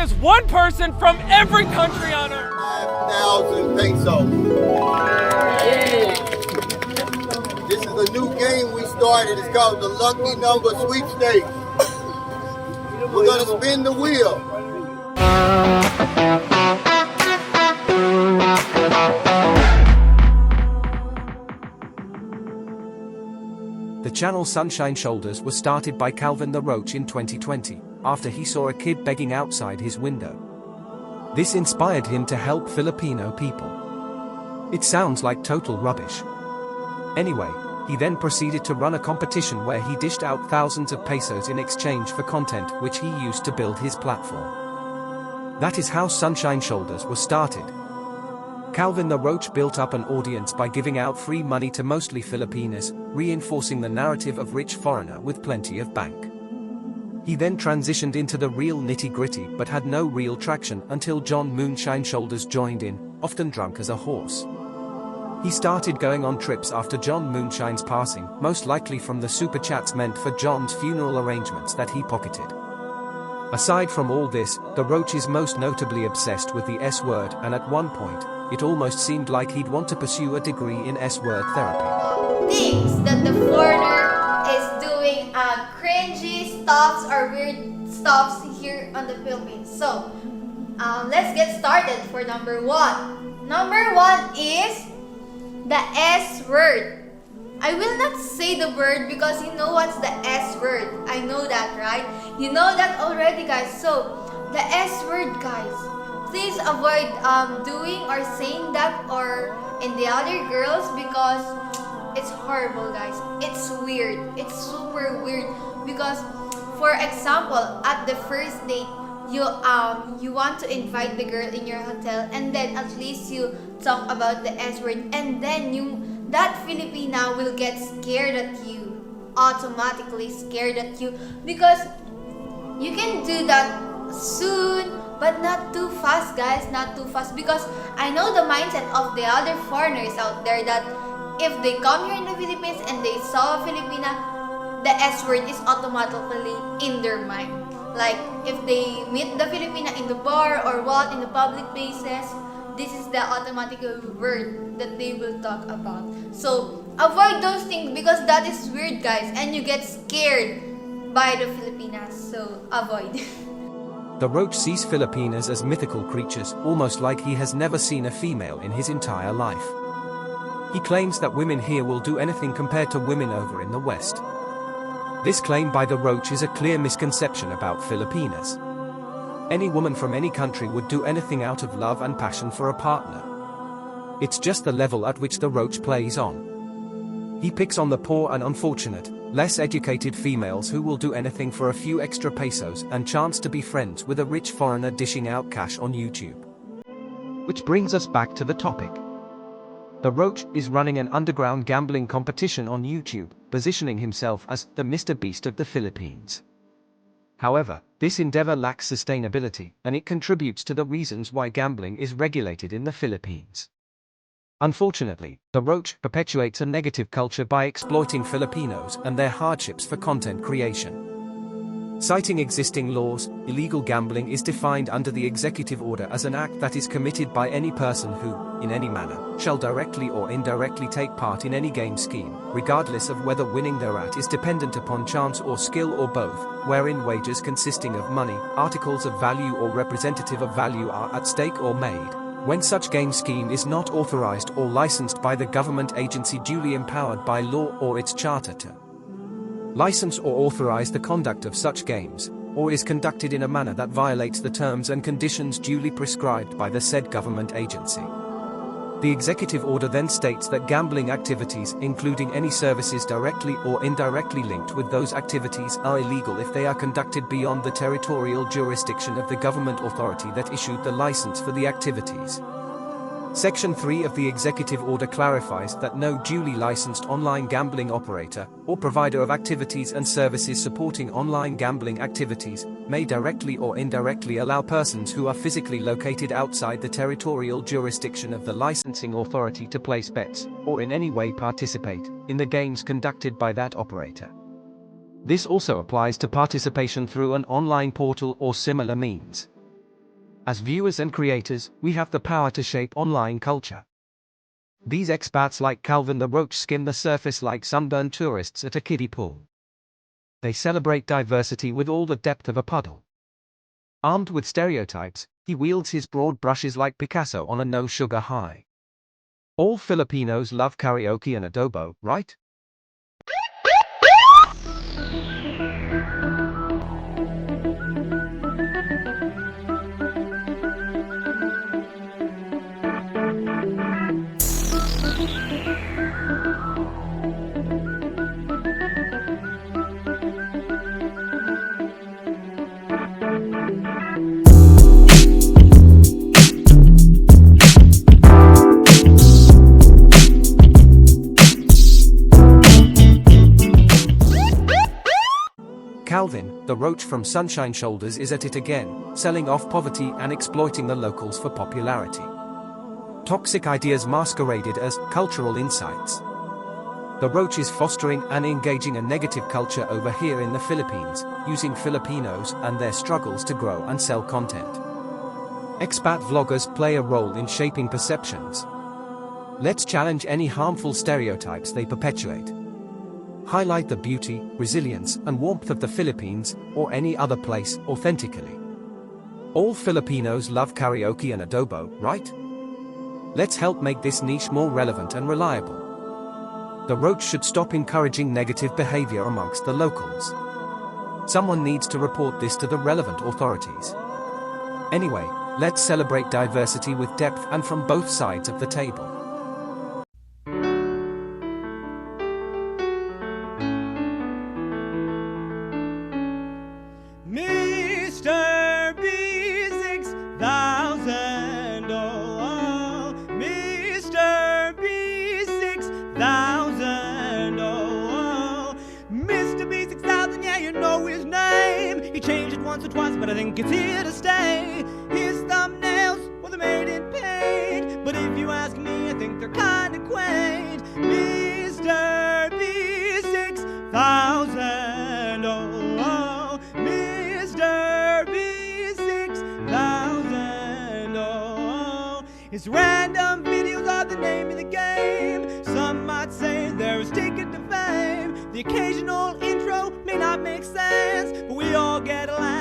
is one person from every country on earth. 5,000 pesos. This is a new game we started. It's called the Lucky Number Sweepstakes. We're going to spin the wheel. The channel Sunshine Shoulders was started by Calvin the Roach in 2020, after he saw a kid begging outside his window. This inspired him to help Filipino people. It sounds like total rubbish. Anyway, he then proceeded to run a competition where he dished out thousands of pesos in exchange for content which he used to build his platform. That is how Sunshine Shoulders was started. Calvin the Roach built up an audience by giving out free money to mostly Filipinas, reinforcing the narrative of rich foreigner with plenty of bank. He then transitioned into the real nitty-gritty but had no real traction until John Moonshine Shoulders joined in, often drunk as a horse. He started going on trips after John Moonshine's passing, most likely from the super chats meant for John's funeral arrangements that he pocketed. Aside from all this, the Roach is most notably obsessed with the S word, and at one point, it almost seemed like he'd want to pursue a degree in S-word therapy. Things that the foreigner is doing cringy stuffs or weird stuffs here on the Philippines. So, let's get started for number one. Number one is the S word. I will not say the word because you know what's the S word. I know that, right? You know that already, guys. So, the S word, guys. Please avoid doing or saying that or in the other girls because it's horrible, guys. It's weird. It's super weird because, for example, at the first date, you want to invite the girl in your hotel and then at least you talk about the S word and then that Filipina will get scared at you, automatically scared at you because you can do that soon. But not too fast, guys, not too fast. Because I know the mindset of the other foreigners out there that if they come here in the Philippines and they saw a Filipina, the S word is automatically in their mind. Like, if they meet the Filipina in the bar or what, in the public places, this is the automatic word that they will talk about. So, avoid those things because that is weird, guys. And you get scared by the Filipinas. So, avoid. The Roach sees Filipinas as mythical creatures, almost like he has never seen a female in his entire life. He claims that women here will do anything compared to women over in the West. This claim by the Roach is a clear misconception about Filipinas. Any woman from any country would do anything out of love and passion for a partner. It's just the level at which the Roach plays on. He picks on the poor and unfortunate, less educated females who will do anything for a few extra pesos and chance to be friends with a rich foreigner dishing out cash on YouTube. Which brings us back to the topic. The Roach is running an underground gambling competition on YouTube, positioning himself as the Mr. Beast of the Philippines. However, this endeavor lacks sustainability, and it contributes to the reasons why gambling is regulated in the Philippines. Unfortunately, the Roach perpetuates a negative culture by exploiting Filipinos and their hardships for content creation. Citing existing laws, illegal gambling is defined under the executive order as an act that is committed by any person who, in any manner, shall directly or indirectly take part in any game scheme, regardless of whether winning thereat is dependent upon chance or skill or both, wherein wagers consisting of money, articles of value or representative of value are at stake or made. When such game scheme is not authorized or licensed by the government agency duly empowered by law or its charter to license or authorize the conduct of such games, or is conducted in a manner that violates the terms and conditions duly prescribed by the said government agency. The executive order then states that gambling activities, including any services directly or indirectly linked with those activities, are illegal if they are conducted beyond the territorial jurisdiction of the government authority that issued the license for the activities. Section 3 of the executive order clarifies that no duly licensed online gambling operator, or provider of activities and services supporting online gambling activities, may directly or indirectly allow persons who are physically located outside the territorial jurisdiction of the licensing authority to place bets, or in any way participate, in the games conducted by that operator. This also applies to participation through an online portal or similar means. As viewers and creators, we have the power to shape online culture. These expats like Calvin the Roach skim the surface like sunburned tourists at a kiddie pool. They celebrate diversity with all the depth of a puddle. Armed with stereotypes, he wields his broad brushes like Picasso on a no-sugar high. All Filipinos love karaoke and adobo, right? Calvin, the roach from Sunshine Shoulders, is at it again, selling off poverty and exploiting the locals for popularity. Toxic ideas masqueraded as cultural insights. The roach is fostering and engaging a negative culture over here in the Philippines, using Filipinos and their struggles to grow and sell content. Expat vloggers play a role in shaping perceptions. Let's challenge any harmful stereotypes they perpetuate. Highlight the beauty, resilience, and warmth of the Philippines, or any other place, authentically. All Filipinos love karaoke and adobo, right? Let's help make this niche more relevant and reliable. The roach should stop encouraging negative behavior amongst the locals. Someone needs to report this to the relevant authorities. Anyway, let's celebrate diversity with depth and from both sides of the table. Mr. B6000, oh, Mr. B6000, oh, Mr. B6000, yeah, you know his name. He changed it once or twice, but I think it's here to stay. His thumbnails, well, they're made in paint, but if you ask me, I think they're kinda quaint. Mr. B6000, oh, Mr. B6000, oh, his random videos are the name of the game. Some might say they're his ticket to fame. The occasional intro may not make sense, but we all get a laugh